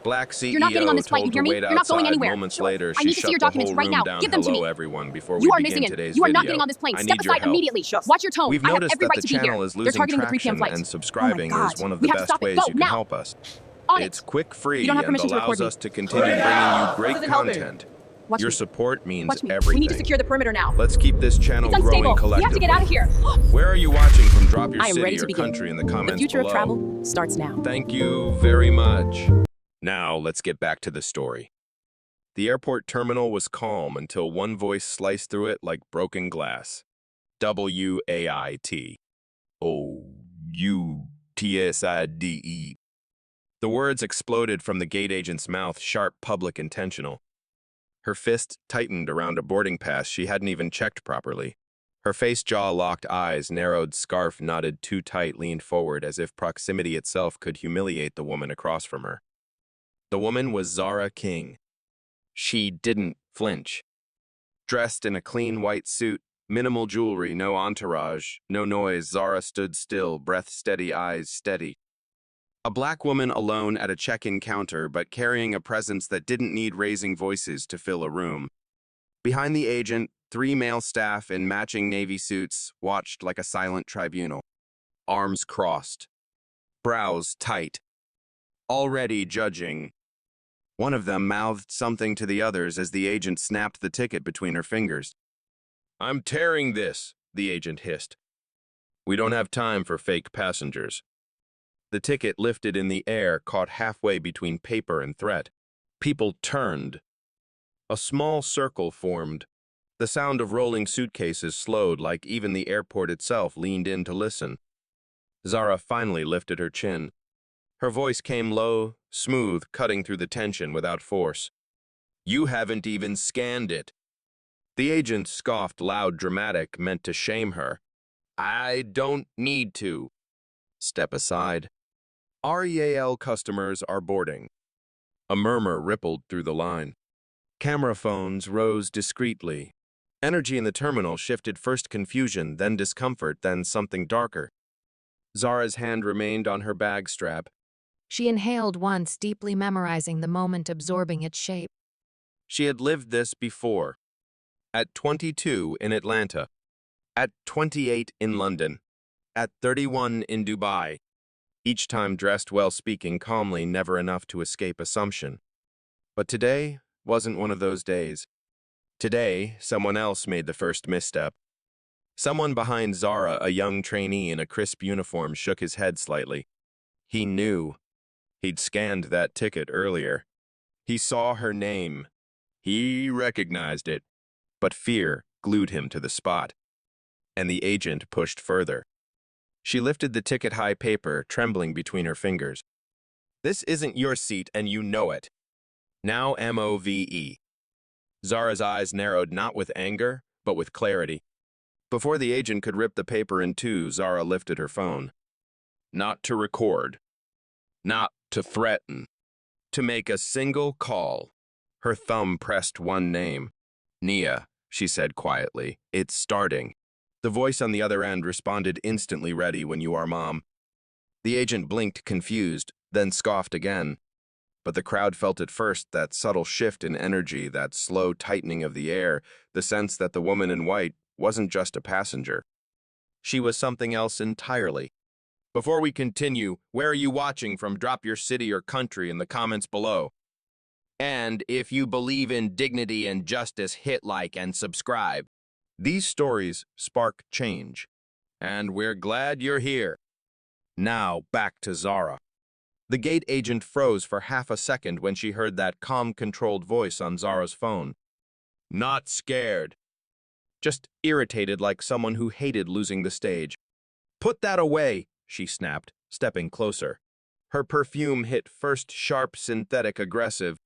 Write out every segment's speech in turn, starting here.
Black You're not getting on CEO this flight, you told hear to me? wait You're not going outside. anywhere. Moments later, I she need to see shut your the documents whole right room now. down. Give them to Hello, me. everyone. Before You we are begin missing it. today's You are not video, getting on this plane. I Step need your aside help. immediately. Watch your tone. We've I have noticed every that right the to be here. channel is They're losing targeting the 3 p.m. traction, flight. and Oh my subscribing God. is one of We the have to best stop it. ways Go, you can now. help us. On It's it. quick, free, You don't have and permission to allows record me. us to continue bringing you great isn't helping. content. Watch Your me. support means Watch me. everything. We need to secure the perimeter now. Let's keep this channel It's growing unstable. We have to collectively. get out of here. Where are you watching from? Drop your I am city ready to or begin. country in the The comments future below. of travel starts now. Thank you very much. Now, let's get back to the story. The airport terminal was calm until one voice sliced through it like broken glass. WAIT. OUTSIDE. The words exploded from the gate agent's mouth, sharp, public, intentional. Her fist tightened around a boarding pass she hadn't even checked properly. Her face, jaw-locked eyes, narrowed scarf knotted too tight, leaned forward as if proximity itself could humiliate the woman across from her. The woman was Zara King. She didn't flinch. Dressed in a clean white suit, minimal jewelry, no entourage, no noise, Zara stood still, breath steady, eyes steady. A black woman alone at a check-in counter, but carrying a presence that didn't need raising voices to fill a room. Behind the agent, 3 male staff in matching navy suits watched like a silent tribunal. Arms crossed. Brows tight. Already judging. One of them mouthed something to the others as the agent snapped the ticket between her fingers. "I'm tearing this," the agent hissed. "We don't have time for fake passengers." The ticket lifted in the air, caught halfway between paper and threat. People turned. A small circle formed. The sound of rolling suitcases slowed, like even the airport itself leaned in to listen. Zara finally lifted her chin. Her voice came low, smooth, cutting through the tension without force. "You haven't even scanned it." The agent scoffed, loud, dramatic, meant to shame her. "I don't need to." Step aside. REAL customers are boarding. A murmur rippled through the line. Camera phones rose discreetly. Energy in the terminal shifted, first confusion, then discomfort, then something darker. Zara's hand remained on her bag strap. She inhaled once, deeply memorizing the moment, absorbing its shape. She had lived this before. At 22 in Atlanta. At 28 in London. At 31 in Dubai. Each time dressed well, speaking calmly, never enough to escape assumption. But today wasn't one of those days. Today, someone else made the first misstep. Someone behind Zara, a young trainee in a crisp uniform, shook his head slightly. He knew. He'd scanned that ticket earlier. He saw her name. He recognized it. But fear glued him to the spot. And the agent pushed further. She lifted the ticket-high paper, trembling between her fingers. "This isn't your seat, and you know it. Now MOVE." Zara's eyes narrowed not with anger, but with clarity. Before the agent could rip the paper in two, Zara lifted her phone. Not to record. Not to threaten. To make a single call. Her thumb pressed one name. "Nia," she said quietly. "It's starting." The voice on the other end responded, "Instantly ready when you are, Mom." The agent blinked, confused, then scoffed again. But the crowd felt at first that subtle shift in energy, that slow tightening of the air, the sense that the woman in white wasn't just a passenger. She was something else entirely. Before we continue, where are you watching from? Drop your city or country in the comments below. And if you believe in dignity and justice, hit like and subscribe. These stories spark change, and we're glad you're here. Now, back to Zara. The gate agent froze for half a second when she heard that calm, controlled voice on Zara's phone. Not scared. Just irritated, like someone who hated losing the stage. "Put that away," she snapped, stepping closer. Her perfume hit first sharp, synthetic, aggressive.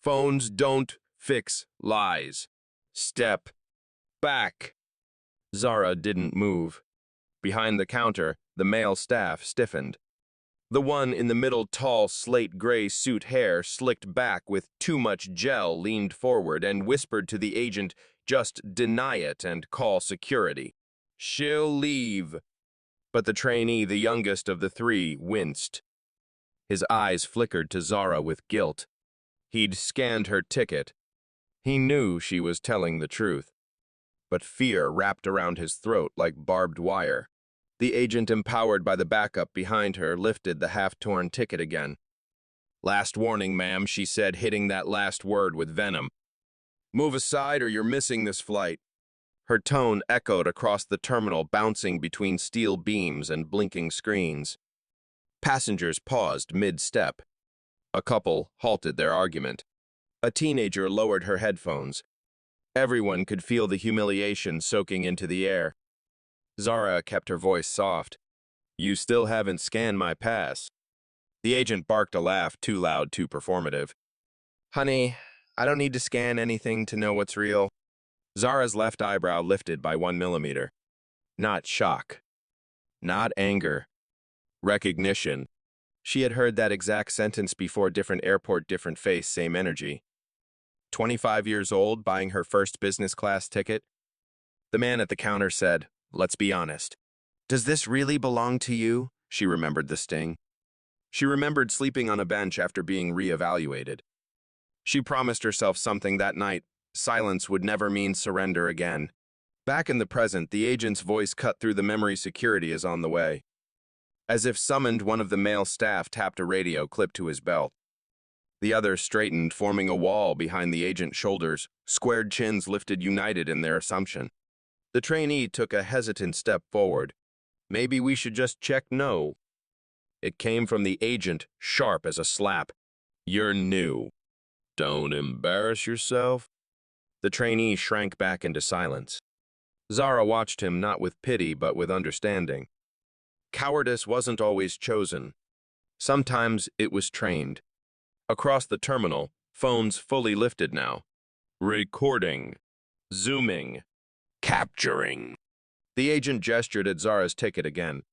"Phones don't fix lies. Step back." Zara didn't move. Behind the counter, the male staff stiffened. The one in the middle, tall, slate-gray suit, hair slicked back with too much gel, leaned forward and whispered to the agent, "Just deny it and call security. She'll leave." But the trainee, the youngest of the three, winced. His eyes flickered to Zara with guilt. He'd scanned her ticket. He knew she was telling the truth. But fear wrapped around his throat like barbed wire. The agent, empowered by the backup behind her, lifted the half-torn ticket again. "Last warning, ma'am," she said, hitting that last word with venom. "Move aside or you're missing this flight." Her tone echoed across the terminal, bouncing between steel beams and blinking screens. Passengers paused mid-step. A couple halted their argument. A teenager lowered her headphones. Everyone could feel the humiliation soaking into the air. Zara kept her voice soft. "You still haven't scanned my pass." The agent barked a laugh, too loud, too performative. "Honey, I don't need to scan anything to know what's real." Zara's left eyebrow lifted by 1 millimeter. Not shock. Not anger. Recognition. She had heard that exact sentence before. Different airport, different face, same energy. 25 years old, buying her first business class ticket. The man at the counter said, "Let's be honest. Does this really belong to you?" She remembered the sting. She remembered sleeping on a bench after being re-evaluated. She promised herself something that night. Silence would never mean surrender again. Back in the present, the agent's voice cut through the memory. "Security is on the way." As if summoned, one of the male staff tapped a radio clipped to his belt. The other straightened, forming a wall behind the agent's shoulders, squared chins lifted united in their assumption. The trainee took a hesitant step forward. "Maybe we should just check no." It came from the agent, sharp as a slap. "You're new. Don't embarrass yourself." The trainee shrank back into silence. Zara watched him, not with pity but with understanding. Cowardice wasn't always chosen. Sometimes it was trained. Across the terminal, phones fully lifted now. Recording. Zooming. Capturing. The agent gestured at Zara's ticket again.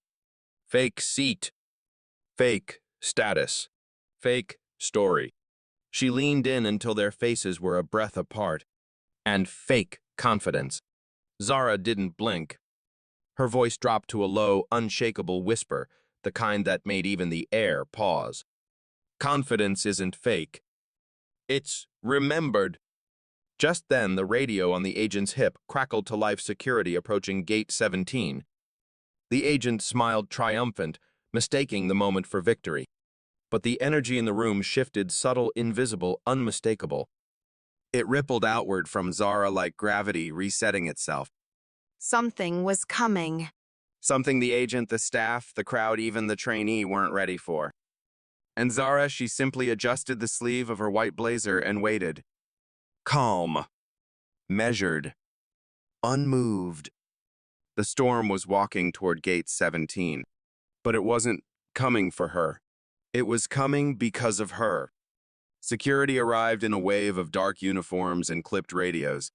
Fake seat. Fake status. Fake story. She leaned in until their faces were a breath apart. And fake confidence. Zara didn't blink. Her voice dropped to a low, unshakable whisper, the kind that made even the air pause. "Confidence isn't fake. It's remembered." Just then, the radio on the agent's hip crackled to life. "Security approaching gate 17. The agent smiled triumphant, mistaking the moment for victory. But the energy in the room shifted, subtle, invisible, unmistakable. It rippled outward from Zara like gravity resetting itself. Something was coming. Something the agent, the staff, the crowd, even the trainee weren't ready for. And Zara, she simply adjusted the sleeve of her white blazer and waited. Calm. Measured. Unmoved. The storm was walking toward gate 17. But it wasn't coming for her. It was coming because of her. Security arrived in a wave of dark uniforms and clipped radios.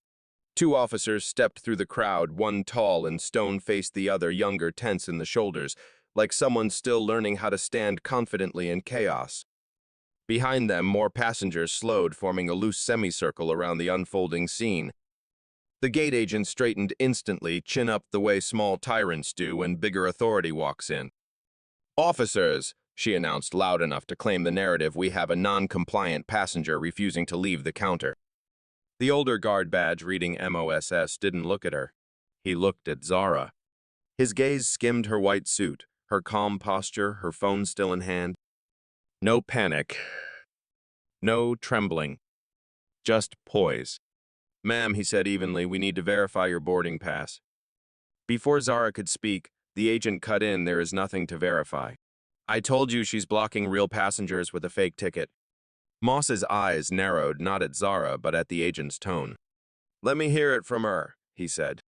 2 officers stepped through the crowd, one tall and stone-faced, the other younger, tense in the shoulders, like someone still learning how to stand confidently in chaos. Behind them, more passengers slowed, forming a loose semicircle around the unfolding scene. The gate agent straightened instantly, chin up the way small tyrants do when bigger authority walks in. "Officers," she announced loud enough to claim the narrative, "we have a non-compliant passenger refusing to leave the counter." The older guard badge reading MOSS didn't look at her. He looked at Zara. His gaze skimmed her white suit, her calm posture, her phone still in hand. No panic. No trembling. Just poise. "Ma'am," he said evenly, "we need to verify your boarding pass." Before Zara could speak, the agent cut in. "There is nothing to verify. I told you she's blocking real passengers with a fake ticket." Moss's eyes narrowed, not at Zara, but at the agent's tone. "Let me hear it from her," he said.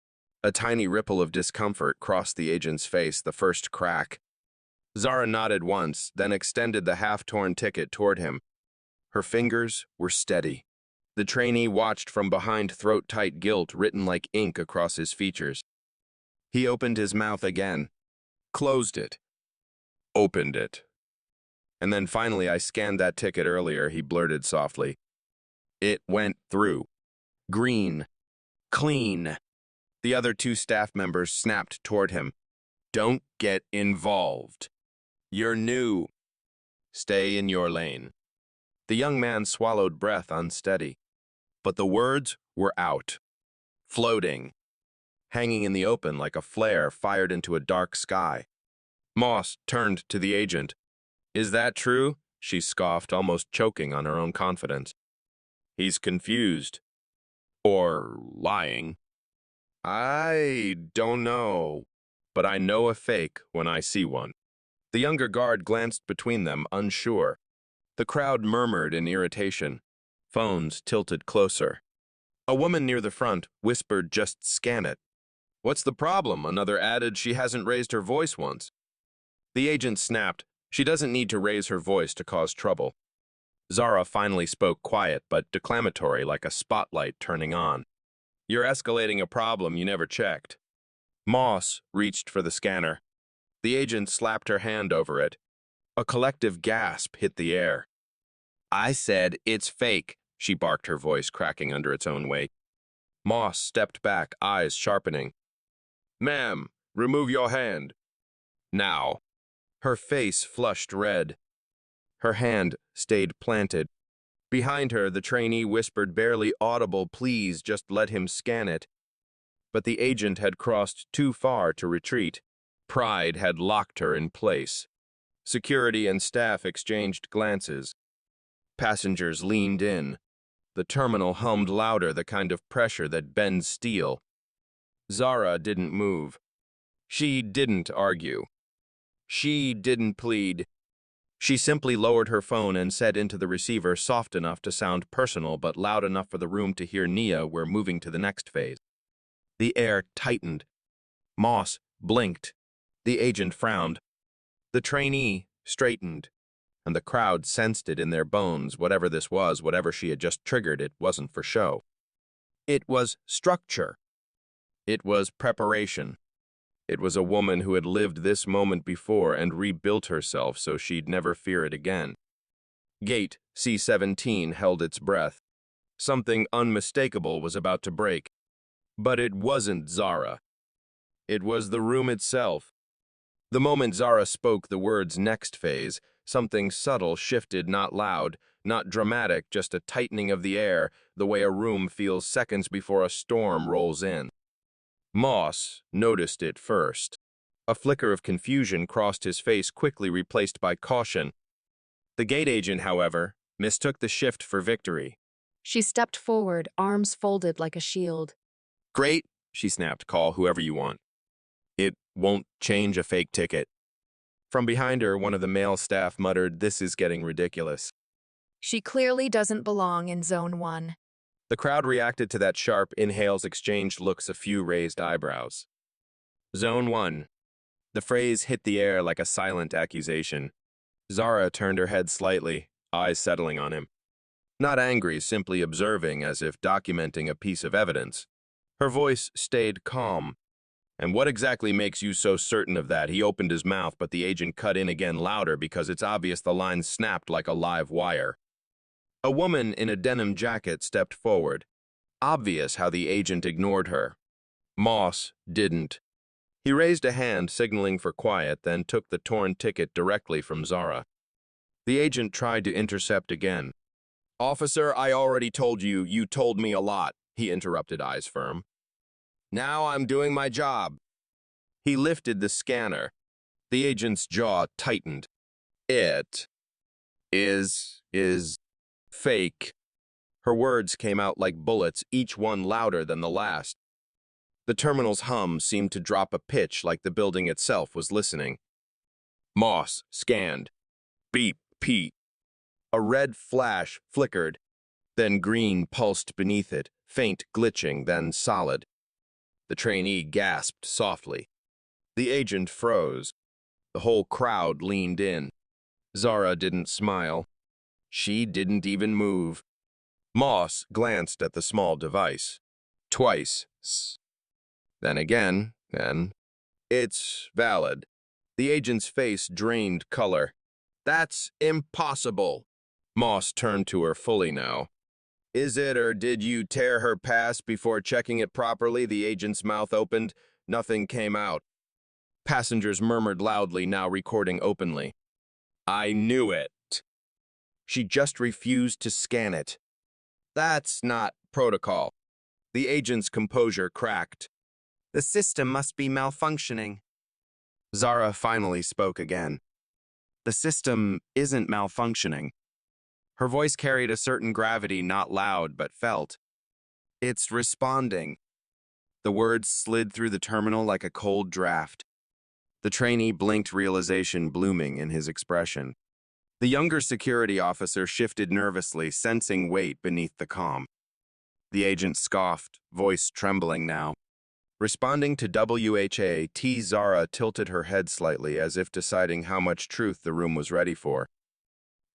A tiny ripple of discomfort crossed the agent's face, the first crack. Zara nodded once, then extended the half-torn ticket toward him. Her fingers were steady. The trainee watched from behind, throat-tight guilt written like ink across his features. He opened his mouth again, closed it, opened it. "And then finally, I scanned that ticket earlier," he blurted softly. "It went through. Green. Clean." The other 2 staff members snapped toward him. "Don't get involved. You're new." Stay in your lane. The young man swallowed breath unsteady, but the words were out, floating, hanging in the open like a flare fired into a dark sky. Moss turned to the agent. Is that true? She scoffed, almost choking on her own confidence. He's confused. Or lying. I don't know, but I know a fake when I see one. The younger guard glanced between them, unsure. The crowd murmured in irritation. Phones tilted closer. A woman near the front whispered, "Just scan it." What's the problem? Another added she hasn't raised her voice once. The agent snapped. She doesn't need to raise her voice to cause trouble. Zara finally spoke quiet but declamatory, like a spotlight turning on. You're escalating a problem you never checked. Moss reached for the scanner. The agent slapped her hand over it. A collective gasp hit the air. I said, it's fake, she barked, her voice cracking under its own weight. Moss stepped back, eyes sharpening. Ma'am, remove your hand. Now. Her face flushed red. Her hand stayed planted. Behind her, the trainee whispered barely audible, please just let him scan it. But the agent had crossed too far to retreat. Pride had locked her in place. Security and staff exchanged glances. Passengers leaned in. The terminal hummed louder, the kind of pressure that bends steel. Zara didn't move. She didn't argue. She didn't plead. She simply lowered her phone and said into the receiver, soft enough to sound personal but loud enough for the room to hear, Nia, we're moving to the next phase. The air tightened. Moss blinked. The agent frowned. The trainee straightened, and the crowd sensed it in their bones. Whatever this was, whatever she had just triggered, it wasn't for show. It was structure. It was preparation. It was a woman who had lived this moment before and rebuilt herself so she'd never fear it again. Gate C-17 held its breath. Something unmistakable was about to break. But it wasn't Zara. It was the room itself. The moment Zara spoke the words next phase, something subtle shifted, not loud, not dramatic, just a tightening of the air, the way a room feels seconds before a storm rolls in. Moss noticed it first. A flicker of confusion crossed his face, quickly replaced by caution. The gate agent, however, mistook the shift for victory. She stepped forward, arms folded like a shield. Great, she snapped, call whoever you want. It won't change a fake ticket. From behind her, one of the male staff muttered, this is getting ridiculous. She clearly doesn't belong in Zone 1. The crowd reacted to that sharp, inhales exchanged looks, a few raised eyebrows. Zone 1. The phrase hit the air like a silent accusation. Zara turned her head slightly, eyes settling on him. Not angry, simply observing, as if documenting a piece of evidence. Her voice stayed calm. And what exactly makes you so certain of that? He opened his mouth, but the agent cut in again louder because it's obvious the line snapped like a live wire. A woman in a denim jacket stepped forward. Obvious how the agent ignored her. Moss didn't. He raised a hand, signaling for quiet, then took the torn ticket directly from Zara. The agent tried to intercept again. Officer, I already told you. You told me a lot, he interrupted, eyes firm. Now I'm doing my job. He lifted the scanner. The agent's jaw tightened. It is fake. Her words came out like bullets, each one louder than the last. The terminal's hum seemed to drop a pitch like the building itself was listening. Moss scanned. Beep, Pete. A red flash flickered, then green pulsed beneath it, faint glitching, then solid. The trainee gasped softly. The agent froze. The whole crowd leaned in. Zara didn't smile. She didn't even move. Moss glanced at the small device. Twice. Then again, then. It's valid. The agent's face drained color. That's impossible. Moss turned to her fully now. Is it, or did you tear her pass before checking it properly? The agent's mouth opened. Nothing came out. Passengers murmured loudly, now recording openly. I knew it. She just refused to scan it. That's not protocol. The agent's composure cracked. The system must be malfunctioning. Zara finally spoke again. The system isn't malfunctioning. Her voice carried a certain gravity, not loud, but felt. It's responding. The words slid through the terminal like a cold draft. The trainee blinked, realization blooming in his expression. The younger security officer shifted nervously, sensing weight beneath the calm. The agent scoffed, voice trembling now. Responding to WHA, Zara tilted her head slightly as if deciding how much truth the room was ready for.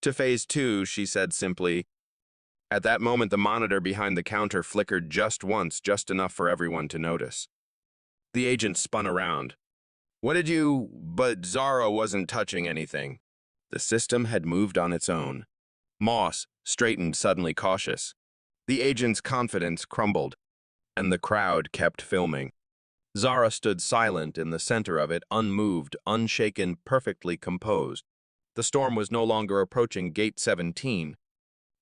To phase 2, she said simply. At that moment, the monitor behind the counter flickered just once, just enough for everyone to notice. The agent spun around. But Zara wasn't touching anything. The system had moved on its own. Moss straightened, suddenly cautious. The agent's confidence crumbled, and the crowd kept filming. Zara stood silent in the center of it, unmoved, unshaken, perfectly composed. The storm was no longer approaching Gate 17.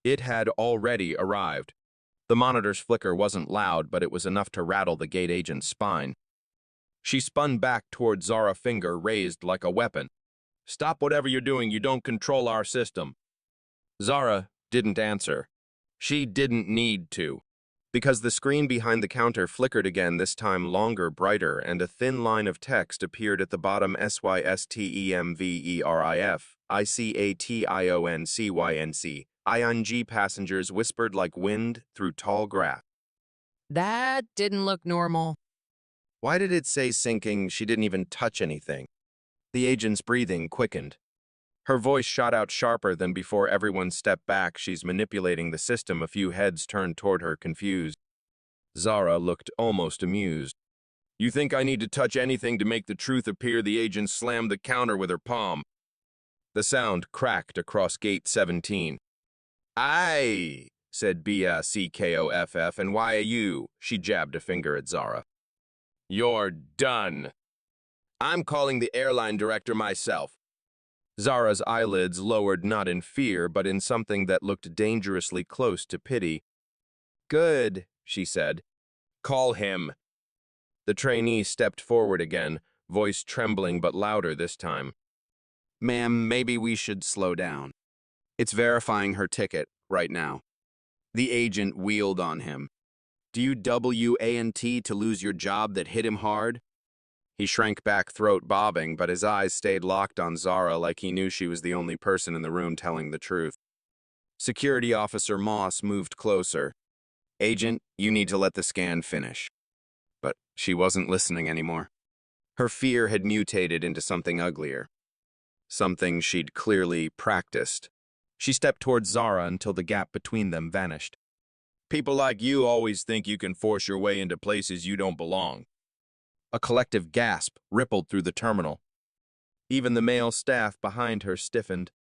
It had already arrived. The monitor's flicker wasn't loud, but it was enough to rattle the gate agent's spine. She spun back toward Zara, finger raised like a weapon. Stop whatever you're doing, you don't control our system. Zara didn't answer. She didn't need to, because the screen behind the counter flickered again, this time longer, brighter, and a thin line of text appeared at the bottom. SYSTEMVERIF, ICATIONCYNC. ING passengers whispered like wind through tall grass. That didn't look normal. Why did it say sinking? She didn't even touch anything. The agent's breathing quickened. Her voice shot out sharper than before. Everyone stepped back. She's manipulating the system. A few heads turned toward her, confused. Zara looked almost amused. You think I need to touch anything to make the truth appear? The agent slammed the counter with her palm. The sound cracked across Gate 17. Aye, said BCKOFF, and why are you? She jabbed a finger at Zara. You're done. I'm calling the airline director myself. Zara's eyelids lowered, not in fear, but in something that looked dangerously close to pity. Good, she said. Call him. The trainee stepped forward again, voice trembling but louder this time. Ma'am, maybe we should slow down. It's verifying her ticket right now. The agent wheeled on him. Do you WANT to lose your job that hit him hard? He shrank back, throat bobbing, but his eyes stayed locked on Zara like he knew she was the only person in the room telling the truth. Security Officer Moss moved closer. Agent, you need to let the scan finish. But she wasn't listening anymore. Her fear had mutated into something uglier. Something she'd clearly practiced. She stepped towards Zara until the gap between them vanished. People like you always think you can force your way into places you don't belong. A collective gasp rippled through the terminal. Even the male staff behind her stiffened.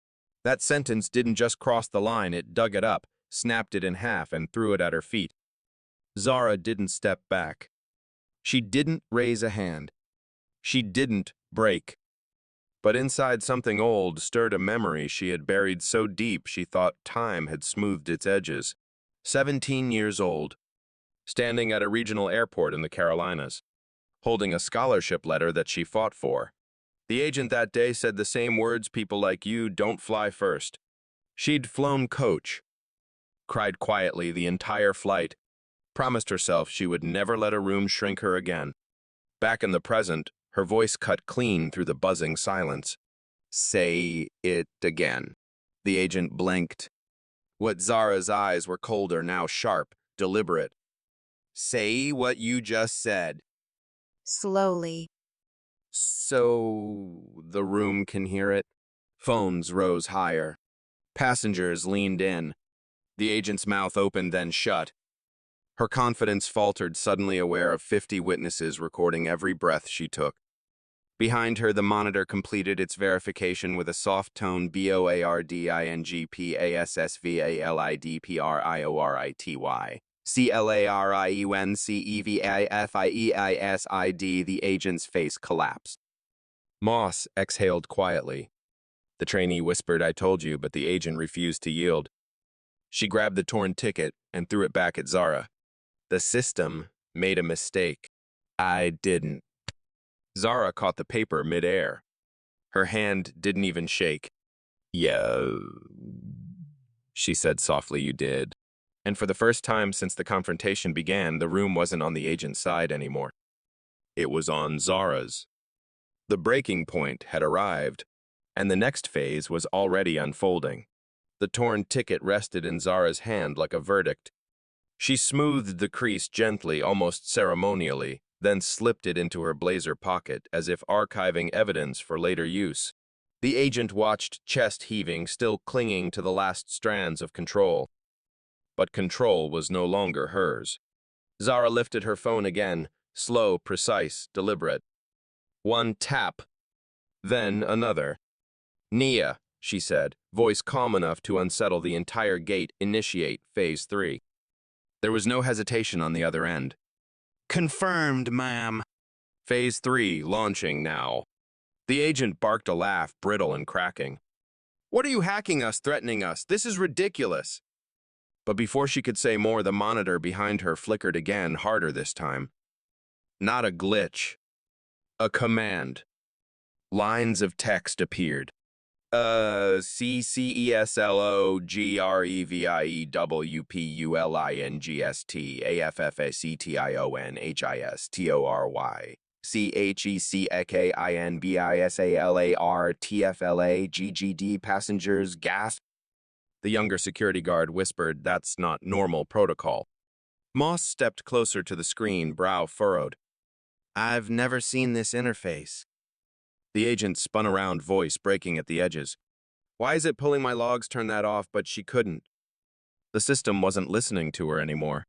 That sentence didn't just cross the line, it dug it up, snapped it in half, and threw it at her feet. Zara didn't step back. She didn't raise a hand. She didn't break. But inside, something old stirred a memory she had buried so deep she thought time had smoothed its edges. 17 years old, standing at a regional airport in the Carolinas, holding a scholarship letter that she fought for. The agent that day said the same words, people like you don't fly first. She'd flown coach, cried quietly the entire flight, promised herself she would never let a room shrink her again. Back in the present, her voice cut clean through the buzzing silence. Say it again. The agent blinked. What Zara's eyes were colder, now sharp, deliberate. Say what you just said. Slowly. So the room can hear it? Phones rose higher. Passengers leaned in. The agent's mouth opened, then shut. Her confidence faltered, suddenly aware of 50 witnesses recording every breath she took. Behind her, the monitor completed its verification with a soft tone BOARDINGPASSVALIDPRIORITY. CLARIENCEVIFIEISID. The agent's face collapsed. Moss exhaled quietly. The trainee whispered, "I told you," but the agent refused to yield. She grabbed the torn ticket and threw it back at Zara. The system made a mistake. I didn't. Zara caught the paper midair. Her hand didn't even shake. "Yeah," she said softly, "you did." And for the first time since the confrontation began, the room wasn't on the agent's side anymore. It was on Zara's. The breaking point had arrived, and the next phase was already unfolding. The torn ticket rested in Zara's hand like a verdict. She smoothed the crease gently, almost ceremonially, then slipped it into her blazer pocket as if archiving evidence for later use. The agent watched, chest heaving, still clinging to the last strands of control. But control was no longer hers. Zara lifted her phone again, slow, precise, deliberate. One tap, then another. "Nia," she said, voice calm enough to unsettle the entire gate. "Initiate Phase 3. There was no hesitation on the other end. Confirmed, ma'am. Phase 3 launching now. The agent barked a laugh, brittle and cracking. "What are you hacking us, threatening us? This is ridiculous." But before she could say more, the monitor behind her flickered again, harder this time. Not a glitch. A command. Lines of text appeared. CCESLOGREVIEWPULINGST passengers gasp. The younger security guard whispered, "That's not normal protocol." Moss stepped closer to the screen, brow furrowed. "I've never seen this interface." The agent spun around, voice breaking at the edges. "Why is it pulling my logs? Turn that off," but she couldn't. The system wasn't listening to her anymore.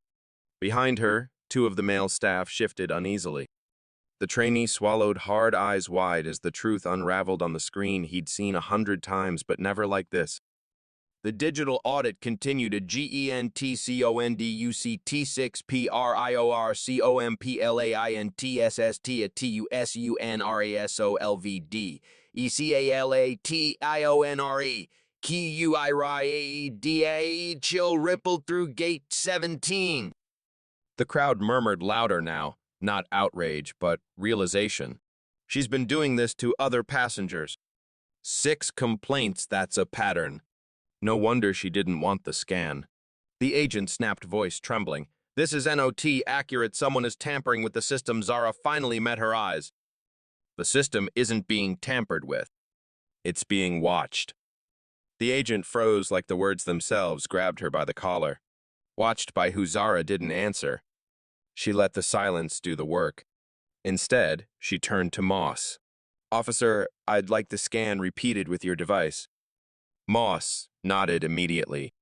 Behind her, two of the male staff shifted uneasily. The trainee swallowed hard, eyes wide, as the truth unraveled on the screen he'd seen 100 times, but never like this. The digital audit continued at GENTCONDUCT6PRIORCOMPLAINTSST at TUSUNRASOLVD ECALATIONRE QUIRIADA chill rippled through gate 17. The crowd murmured louder now, not outrage, but realization. She's been doing this to other passengers. 6 complaints, that's a pattern. No wonder she didn't want the scan. The agent snapped, voice trembling. "This is NOT, accurate. Someone is tampering with the system." Zara finally met her eyes. The system isn't being tampered with. It's being watched. The agent froze like the words themselves, grabbed her by the collar. Watched by who? Zara didn't answer. She let the silence do the work. Instead, she turned to Moss. "Officer, I'd like the scan repeated with your device." Moss nodded immediately.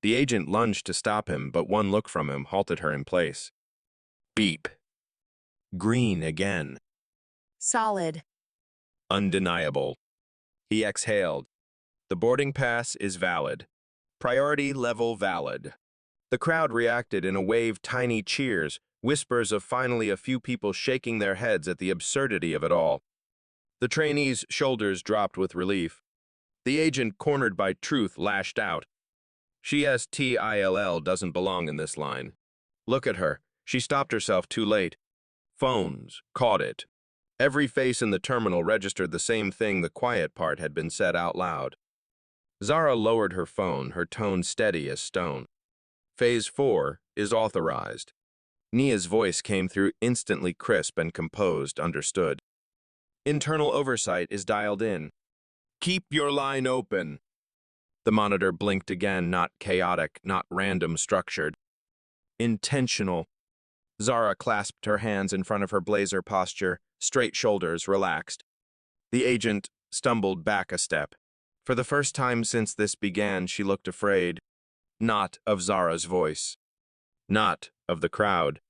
The agent lunged to stop him, but one look from him halted her in place. Beep. Green again. Solid. Undeniable. He exhaled. "The boarding pass is valid. Priority level valid." The crowd reacted in a wave, tiny cheers, whispers of finally a few people shaking their heads at the absurdity of it all. The trainee's shoulders dropped with relief. The agent, cornered by truth, lashed out. "STILL doesn't belong in this line. Look at her. She stopped herself too late. Phones caught it." Every face in the terminal registered the same thing. The quiet part had been said out loud. Zara lowered her phone, her tone steady as stone. "Phase 4 is authorized." Nia's voice came through, instantly crisp and composed, understood. "Internal oversight is dialed in. Keep your line open." The monitor blinked again, not chaotic, not random, structured. Intentional. Zara clasped her hands in front of her blazer posture, straight shoulders relaxed. The agent stumbled back a step. For the first time since this began, she looked afraid. Not of Zara's voice. Not of the crowd.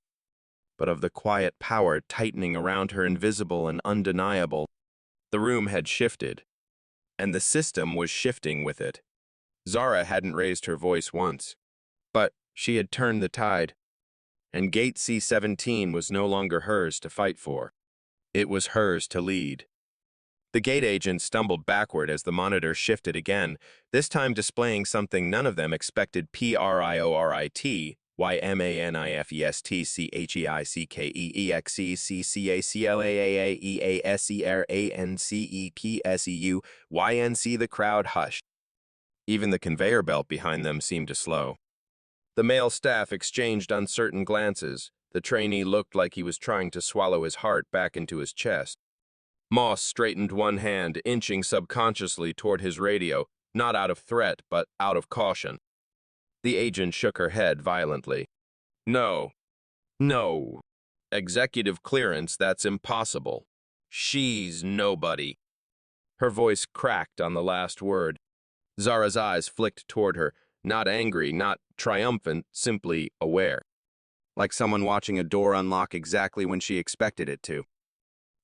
But of the quiet power tightening around her, invisible and undeniable. The room had shifted. And the system was shifting with it. Zara hadn't raised her voice once. But she had turned the tide. And Gate C-17 was no longer hers to fight for. It was hers to lead. The gate agent stumbled backward as the monitor shifted again, this time displaying something none of them expected: PRIORIT, YMANIFESTCHEICKEEXCCACLAAAEASERANCEPSEU. The crowd hushed. Even the conveyor belt behind them seemed to slow. The male staff exchanged uncertain glances. The trainee looked like he was trying to swallow his heart back into his chest. Moss straightened one hand, inching subconsciously toward his radio, not out of threat, but out of caution. The agent shook her head violently. No. No. Executive clearance, that's impossible. She's nobody. Her voice cracked on the last word. Zara's eyes flicked toward her, not angry, not triumphant, simply aware. Like someone watching a door unlock exactly when she expected it to.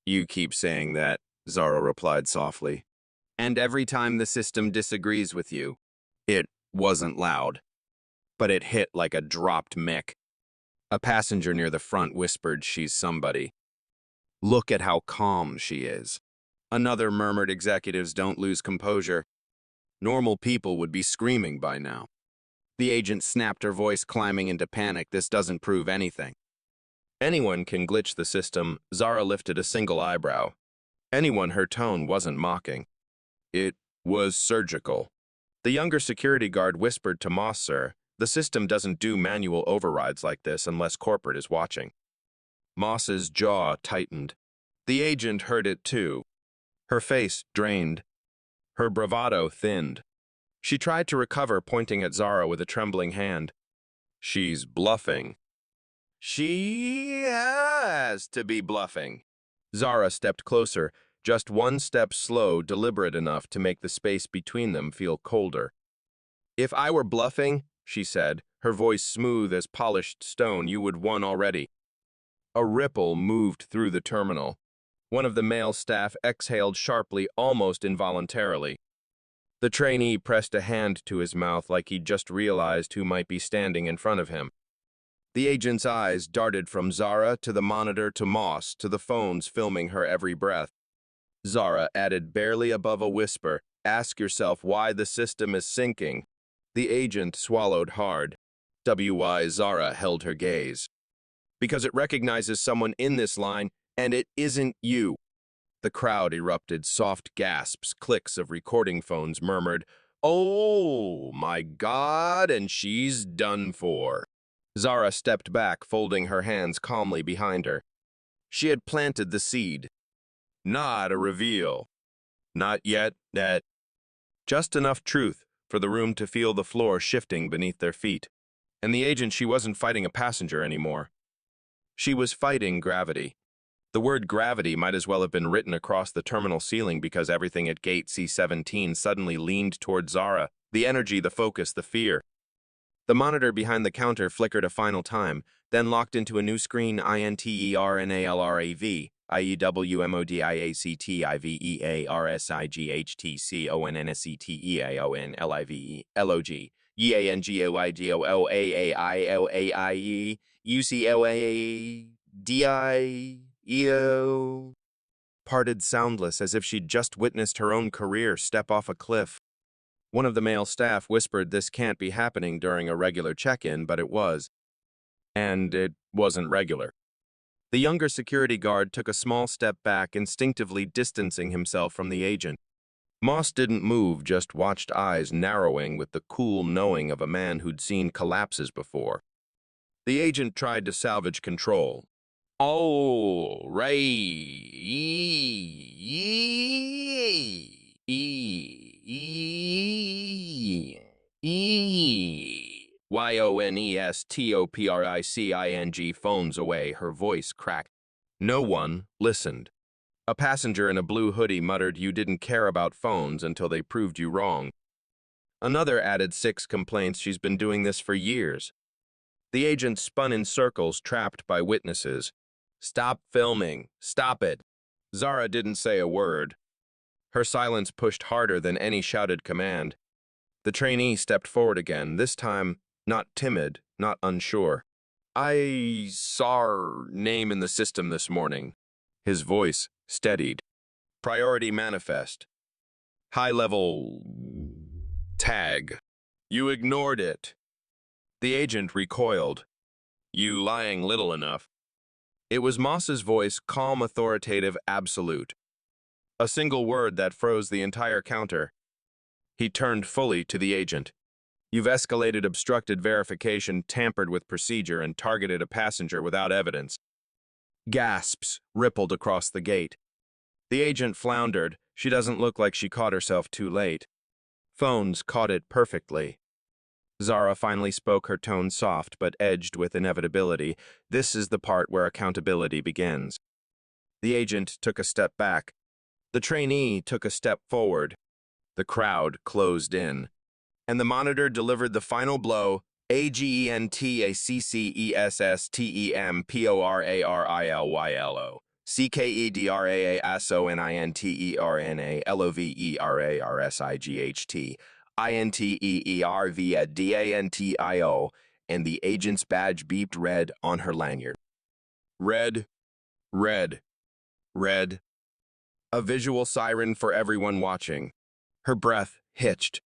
You keep saying that, Zara replied softly. And every time the system disagrees with you. It wasn't loud, but it hit like a dropped mick. A passenger near the front whispered she's somebody. Look at how calm she is. Another murmured executives don't lose composure. Normal people would be screaming by now. The agent snapped, her voice climbing into panic. This doesn't prove anything. Anyone can glitch the system. Zara lifted a single eyebrow. Anyone, her tone wasn't mocking. It was surgical. The younger security guard whispered to Moss, sir, the system doesn't do manual overrides like this unless corporate is watching. Moss's jaw tightened. The agent heard it too. Her face drained. Her bravado thinned. She tried to recover, pointing at Zara with a trembling hand. She's bluffing. She has to be bluffing. Zara stepped closer, just one step slow, deliberate enough to make the space between them feel colder. If I were bluffing, she said, her voice smooth as polished stone, you would won already. A ripple moved through the terminal. One of the male staff exhaled sharply, almost involuntarily. The trainee pressed a hand to his mouth like he'd just realized who might be standing in front of him. The agent's eyes darted from Zara to the monitor to Moss to the phones filming her every breath. Zara added barely above a whisper, ask yourself why the system is sinking. The agent swallowed hard. WY Zara held her gaze. Because it recognizes someone in this line, and it isn't you. The crowd erupted, soft gasps, clicks of recording phones murmured, oh my God, and she's done for. Zara stepped back, folding her hands calmly behind her. She had planted the seed. Not a reveal. Not yet, that. Just enough truth for the room to feel the floor shifting beneath their feet. And the agent, she wasn't fighting a passenger anymore. She was fighting gravity. The word gravity might as well have been written across the terminal ceiling because everything at gate C-17 suddenly leaned toward Zara. The energy, the focus, the fear. The monitor behind the counter flickered a final time, then locked into a new screen. INTERNALRAV, IEWMODIACTIVERSIGHTCONNSETEAONLIVE LOG YANGOIDOLAAILAIE UCLADIEO parted soundless as if she'd just witnessed her own career step off a cliff. One of the male staff whispered this can't be happening during a regular check-in, but it was. And it wasn't regular. The younger security guard took a small step back, instinctively distancing himself from the agent. Moss didn't move, just watched, eyes narrowing with the cool knowing of a man who'd seen collapses before. The agent tried to salvage control. Oh, right. YONESTOPRICING phones away, her voice cracked. No one listened. A passenger in a blue hoodie muttered, you didn't care about phones until they proved you wrong. Another added 6 complaints, she's been doing this for years. The agent spun in circles, trapped by witnesses. Stop filming. Stop it. Zara didn't say a word. Her silence pushed harder than any shouted command. The trainee stepped forward again, this time not timid, not unsure. I saw her name in the system this morning. His voice steadied. Priority manifest. High-level tag. You ignored it. The agent recoiled. You lying little enough. It was Moss's voice, calm, authoritative, absolute. A single word that froze the entire counter. He turned fully to the agent. You've escalated obstructed verification, tampered with procedure, and targeted a passenger without evidence. Gasps rippled across the gate. The agent floundered. She doesn't look like she caught herself too late. Phones caught it perfectly. Zara finally spoke, her tone soft but edged with inevitability. This is the part where accountability begins. The agent took a step back. The trainee took a step forward. The crowd closed in. And the monitor delivered the final blow, AGENTACCESSTEMPORARILYLO. CKEDRASONINTERNALOVERARSIGHT, INTEERVDANTIO, and the agent's badge beeped red on her lanyard. Red, red, red. A visual siren for everyone watching. Her breath hitched.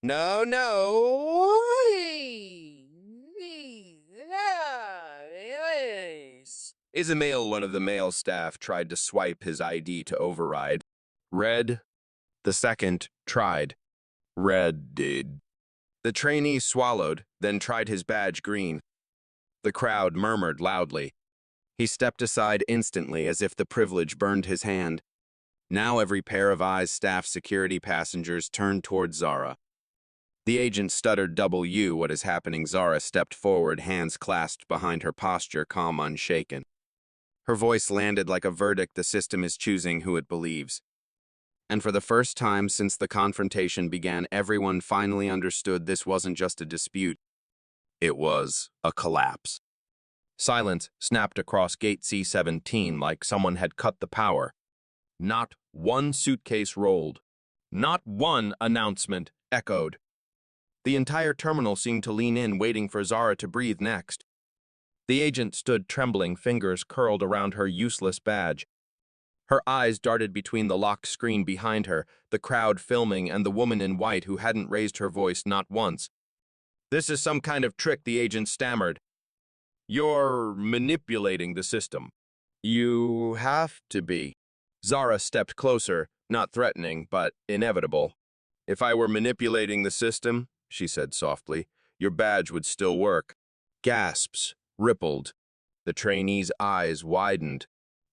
No, no. Ismail, one of the male staff, tried to swipe his ID to override. Red. The second tried. Red did. The trainee swallowed, then tried his badge green. The crowd murmured loudly. He stepped aside instantly as if the privilege burned his hand. Now every pair of eyes, staff, security, passengers, turned toward Zara. The agent stuttered, "W, what is happening?" Zara stepped forward, hands clasped behind her posture, calm, unshaken. Her voice landed like a verdict: the system is choosing who it believes. And for the first time since the confrontation began, everyone finally understood this wasn't just a dispute. It was a collapse. Silence snapped across gate C-17 like someone had cut the power. Not one suitcase rolled. Not one announcement echoed. The entire terminal seemed to lean in, waiting for Zara to breathe next. The agent stood trembling, fingers curled around her useless badge. Her eyes darted between the locked screen behind her, the crowd filming, and the woman in white who hadn't raised her voice not once. "This is some kind of trick," the agent stammered. "You're manipulating the system." "You have to be." Zara stepped closer, not threatening, but inevitable. "If I were manipulating the system," she said softly, "your badge would still work." Gasps rippled. The trainee's eyes widened.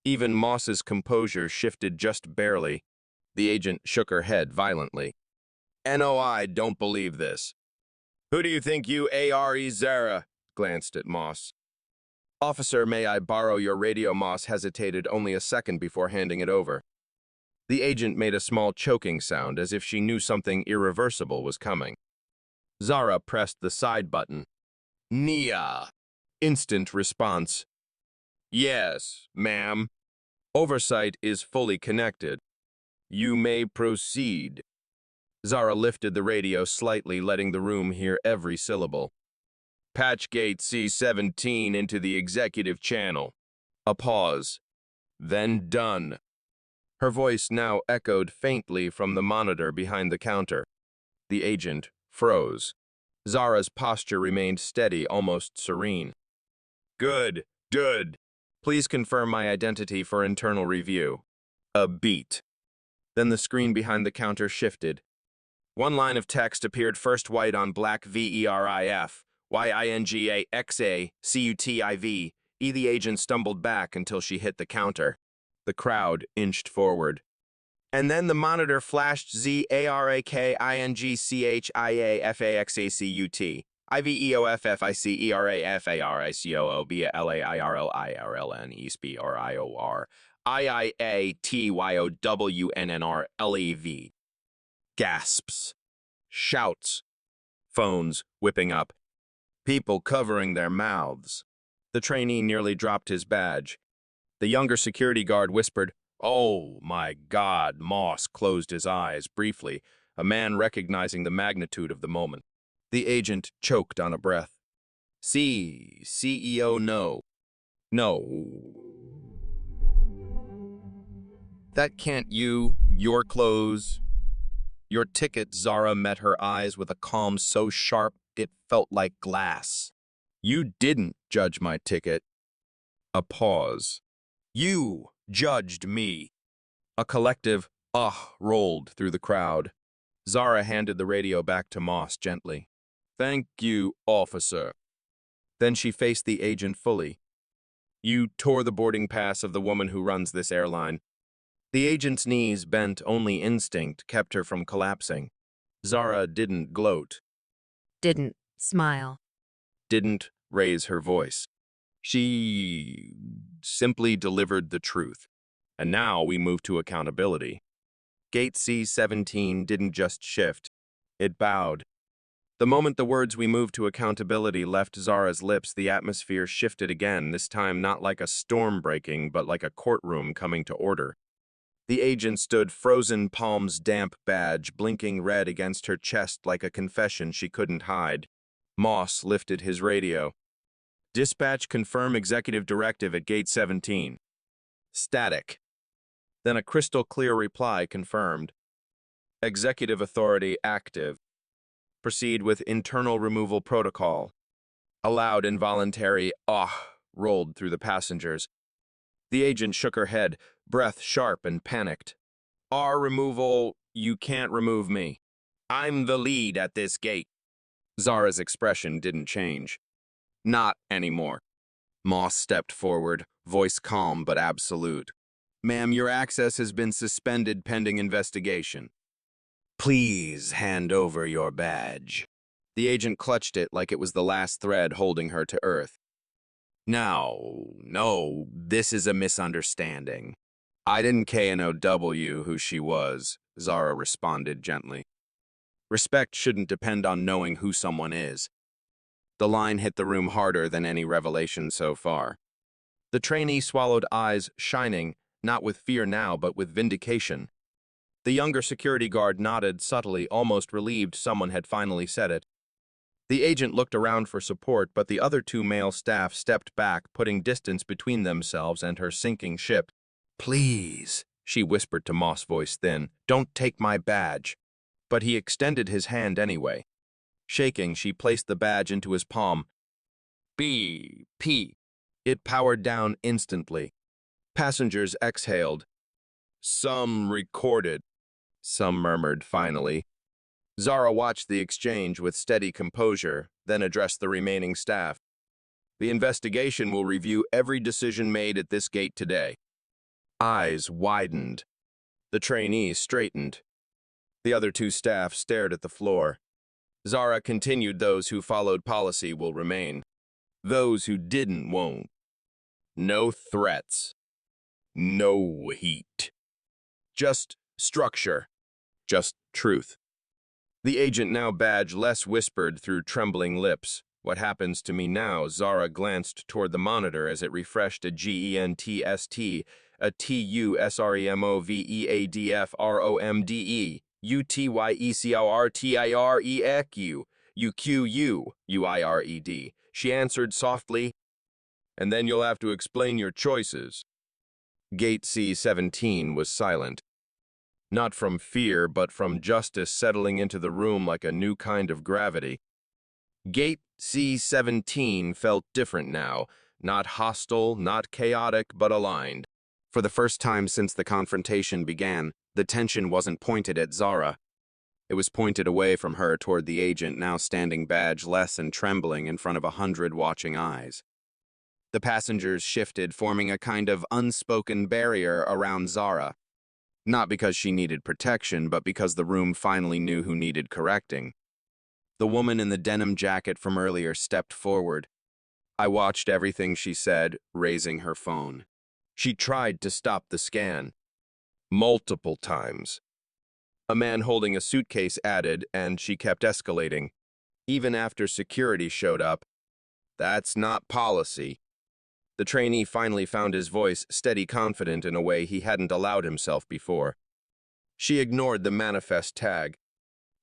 Even Moss's composure shifted just barely. The agent shook her head violently. "NOI don't believe this." "Who do you think you are, Zara?" glanced at Moss. "Officer, may I borrow your radio?" Moss hesitated only a second before handing it over. The agent made a small choking sound, as if she knew something irreversible was coming. Zara pressed the side button. "Nia." Instant response. "Yes, ma'am. Oversight is fully connected. You may proceed." Zara lifted the radio slightly, letting the room hear every syllable. "Patch gate C-17 into the executive channel." A pause. Then done. Her voice now echoed faintly from the monitor behind the counter. The agent froze. Zara's posture remained steady, almost serene. "Good, good. Please confirm my identity for internal review." A beat. Then the screen behind the counter shifted. One line of text appeared, first white on black: VERIF, YINGAXACUTIV. The agent stumbled back until she hit the counter. The crowd inched forward. And then the monitor flashed: ZARAKINGCHIAFAXACUT. IVEOFFICERAFARICOOBLAIRLNESPRIOR IIATYOWNNRLEV. Gasps. Shouts. Phones whipping up. People covering their mouths. The trainee nearly dropped his badge. The younger security guard whispered, "Oh, my God." Moss closed his eyes briefly, a man recognizing the magnitude of the moment. The agent choked on a breath. CEO, no. No. That can't you, your clothes, your ticket. Zara met her eyes with a calm so sharp it felt like glass. You didn't judge my ticket. A pause. You judged me. A collective rolled through the crowd. Zara handed the radio back to Moss gently. Thank you, officer. Then she faced the agent fully. You tore the boarding pass of the woman who runs this airline. The agent's knees bent, only instinct kept her from collapsing. Zara didn't gloat, Didn't smile. didn't raise her voice. She simply delivered the truth. And now we move to accountability. Gate C-17 didn't just shift, it bowed. The moment the words "we move to accountability" left Zara's lips, the atmosphere shifted again, this time not like a storm breaking, but like a courtroom coming to order. The agent stood, frozen palms damp, badge blinking red against her chest like a confession she couldn't hide. Moss lifted his radio. Dispatch, confirm executive directive at Gate 17. Static. Then a crystal clear reply confirmed. Executive authority active. Proceed with internal removal protocol. A loud involuntary rolled through the passengers. The agent shook her head, breath sharp and panicked. Our removal, you can't remove me. I'm the lead at this gate. Zara's expression didn't change. Not anymore. Moss stepped forward, voice calm but absolute. Ma'am, your access has been suspended pending investigation. Please hand over your badge. The agent clutched it like it was the last thread holding her to earth. No, this is a misunderstanding. I didn't KNOW who she was, Zara responded gently. Respect shouldn't depend on knowing who someone is. The line hit the room harder than any revelation so far. The trainee swallowed, eyes shining, not with fear now, but with vindication. The younger security guard nodded subtly, almost relieved someone had finally said it. The agent looked around for support, but the other two male staff stepped back, putting distance between themselves and her sinking ship. Please, she whispered to Moss, voice thin, don't take my badge. But he extended his hand anyway. Shaking, she placed the badge into his palm. BP. It powered down instantly. Passengers exhaled. Some recorded. Some murmured finally. Zara watched the exchange with steady composure, then addressed the remaining staff. The investigation will review every decision made at this gate today. Eyes widened. The trainee straightened. The other two staff stared at the floor. Zara continued, those who followed policy will remain. Those who didn't won't. No threats. No heat. Just structure. Just truth. The agent, now badge less, whispered through trembling lips. What happens to me now? Zara glanced toward the monitor as it refreshed a GENTST, a TUSREMOVEADFROMDE, UTYECORTIREQ, UQUUIRED. She answered softly, and then you'll have to explain your choices. Gate C-17 was silent. Not from fear, but from justice settling into the room like a new kind of gravity. Gate C-17 felt different now, not hostile, not chaotic, but aligned. For the first time since the confrontation began, the tension wasn't pointed at Zara. It was pointed away from her toward the agent, now standing badge-less and trembling in front of 100 watching eyes. The passengers shifted, forming a kind of unspoken barrier around Zara. Not because she needed protection, but because the room finally knew who needed correcting. The woman in the denim jacket from earlier stepped forward. I watched everything she said, raising her phone. She tried to stop the scan. Multiple times. A man holding a suitcase added, and she kept escalating. Even after security showed up. That's not policy. The trainee finally found his voice, steady, confident in a way he hadn't allowed himself before. She ignored the manifest tag.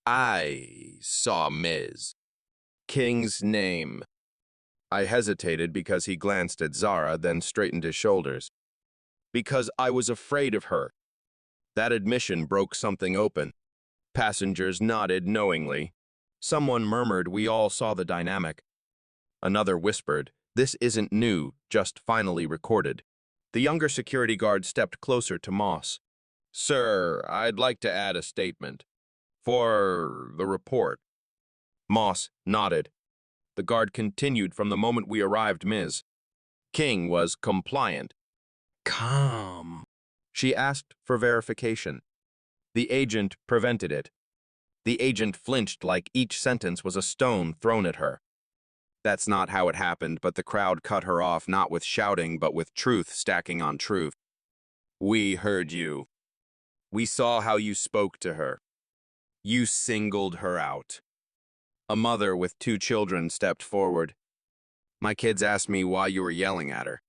I saw Ms. King's name. I hesitated because he glanced at Zara, then straightened his shoulders. Because I was afraid of her. That admission broke something open. Passengers nodded knowingly. Someone murmured, "We all saw the dynamic." Another whispered, "This isn't new, just finally recorded." The younger security guard stepped closer to Moss. "Sir, I'd like to add a statement. For the report." Moss nodded. The guard continued, "From the moment we arrived, Ms. King was compliant." Calm. She asked for verification. The agent prevented it. The agent flinched like each sentence was a stone thrown at her. That's not how it happened, but the crowd cut her off, not with shouting, but with truth stacking on truth. "We heard you. We saw how you spoke to her. You singled her out." A mother with 2 children stepped forward. "My kids asked me why you were yelling at her.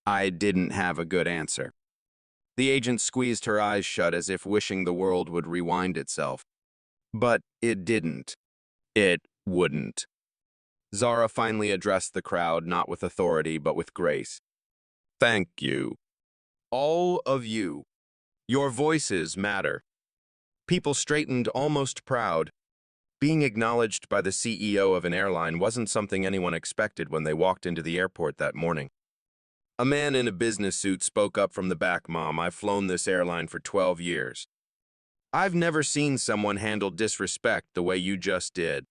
I didn't have a good answer." The agent squeezed her eyes shut as if wishing the world would rewind itself. But it didn't. It wouldn't. Zara finally addressed the crowd, not with authority, but with grace. "Thank you. All of you. Your voices matter." People straightened, almost proud. Being acknowledged by the CEO of an airline wasn't something anyone expected when they walked into the airport that morning. A man in a business suit spoke up from the back. "Mom, I've flown this airline for 12 years. I've never seen someone handle disrespect the way you just did."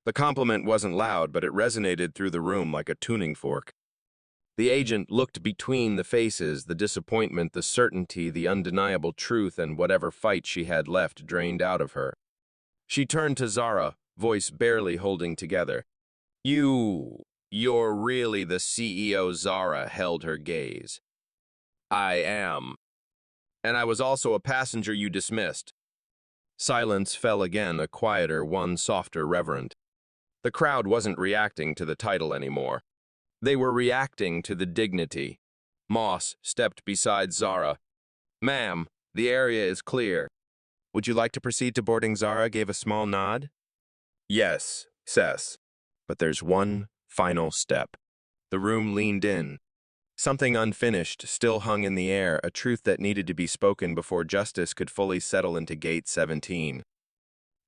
The compliment wasn't loud, but it resonated through the room like a tuning fork. The agent looked between the faces, the disappointment, the certainty, the undeniable truth, and whatever fight she had left drained out of her. She turned to Zara, voice barely holding together. You're really the CEO." Zara held her gaze. "I am. And I was also a passenger you dismissed." Silence fell again, a quieter one, softer, reverent. The crowd wasn't reacting to the title anymore. They were reacting to the dignity. Moss stepped beside Zara. "Ma'am, the area is clear. Would you like to proceed to boarding?" Zara gave a small nod. "Yes, Sess. But there's one final step." The room leaned in. Something unfinished still hung in the air, a truth that needed to be spoken before justice could fully settle into Gate 17.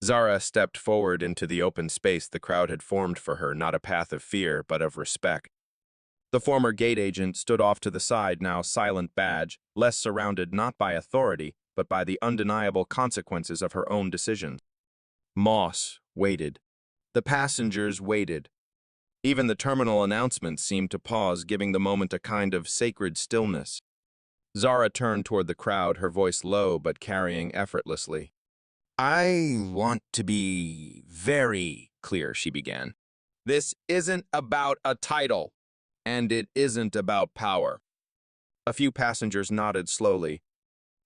Zara stepped forward into the open space the crowd had formed for her, not a path of fear, but of respect. The former gate agent stood off to the side, now silent badge, less surrounded not by authority, but by the undeniable consequences of her own decisions. Moss waited. The passengers waited. Even the terminal announcements seemed to pause, giving the moment a kind of sacred stillness. Zara turned toward the crowd, her voice low but carrying effortlessly. "I want to be very clear," she began. "This isn't about a title, and it isn't about power." A few passengers nodded slowly.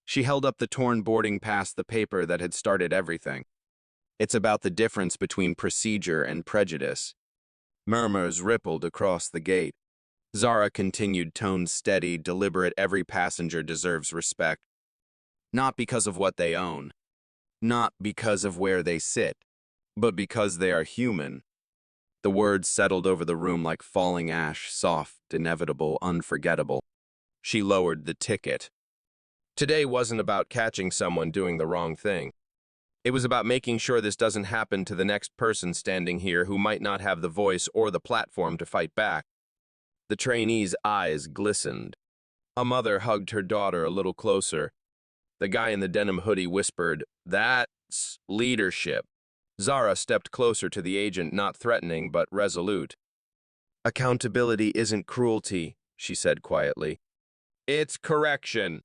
She held up the torn boarding pass, the paper that had started everything. "It's about the difference between procedure and prejudice." Murmurs rippled across the gate. Zara continued, tone steady, deliberate. "Every passenger deserves respect. Not because of what they own. Not because of where they sit, but because they are human." The words settled over the room like falling ash, soft, inevitable, unforgettable. She lowered the ticket. Today wasn't about catching someone doing the wrong thing. It was about making sure this doesn't happen to the next person standing here who might not have the voice or the platform to fight back. The trainee's eyes glistened. A mother hugged her daughter a little closer. The guy in the denim hoodie whispered, "That's leadership." Zara stepped closer to the agent, not threatening but resolute. "Accountability isn't cruelty," she said quietly. "It's correction.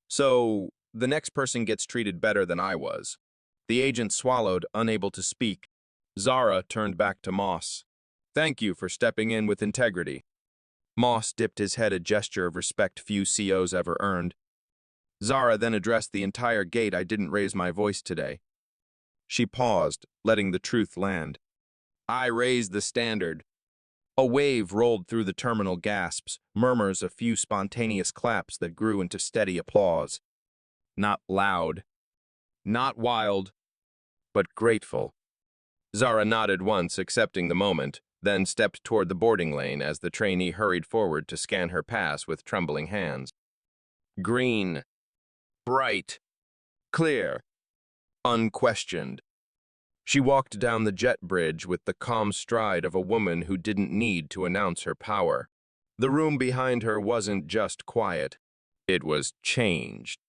So the next person gets treated better than I was." The agent swallowed, unable to speak. Zara turned back to Moss. "Thank you for stepping in with integrity." Moss dipped his head, a gesture of respect few COs ever earned. Zara then addressed the entire gate. "I didn't raise my voice today." She paused, letting the truth land. "I raised the standard." A wave rolled through the terminal, gasps, murmurs, a few spontaneous claps that grew into steady applause. Not loud, not wild, but grateful. Zara nodded once, accepting the moment, then stepped toward the boarding lane as the trainee hurried forward to scan her pass with trembling hands. Green. Bright. Clear. Unquestioned. She walked down the jet bridge with the calm stride of a woman who didn't need to announce her power. The room behind her wasn't just quiet. It was changed.